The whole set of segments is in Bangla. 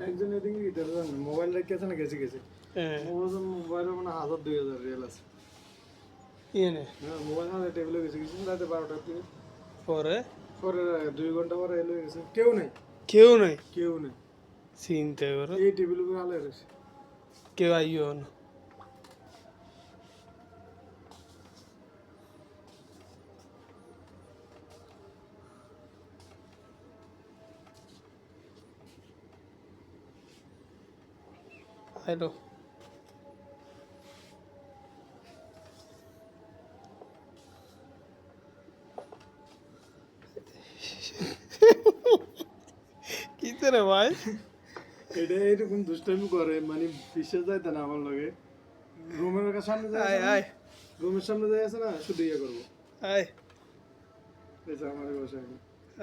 একজন এদিকে গিটার জানে মোবাইল রেখেছে না গেছে গেছে হ্যাঁ মোবাইলে মানে 1000-2000 রিয়াল আছে ইয়ে হ্যাঁ মোবাইল হাতে টেবিলে গেছে গেছে রাতে 12টার দিকে পরে পরে 2 ঘন্টা পরে এলো গেছে কেউ নাই কেউ নাই কেউ নাই চিন্তা করো এই টেবিল উপরে আলো রয়েছে কেউ আইও না হ্যালো কি রে ভাই এটা এরকম দুষ্টামি করে মানে বিশ্বাস যায় না আমার লগে রুমের সামনে যায় আয় আয় রুমের সামনে যায় আছে না শুধু ইয়ে করবো আয় এটা আমার বসে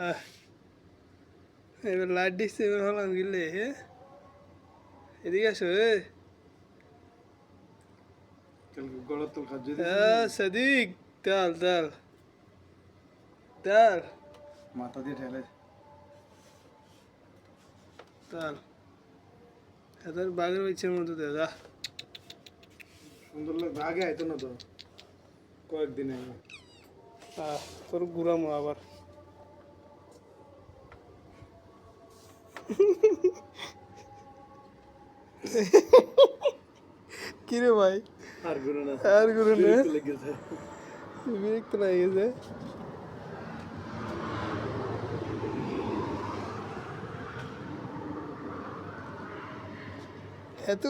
আহ এবার লাইট দিচ্ছে এবার হলাম গিলে হ্যাঁ এদিকে আসো গলার তোর খাদ্য সাদিক তাল তাল তাল মাথা দিয়ে ঠেলে তাল এদের বাঘের ইচ্ছের মধ্যে দে যা সুন্দর লাগে আগে আইতো না তো কয়েকদিন আগে তোর ঘুরামো আবার কিরে ভাই আর গুলো না আর গুলো না লেগেছে বিরক্ত লাগে গেছে এত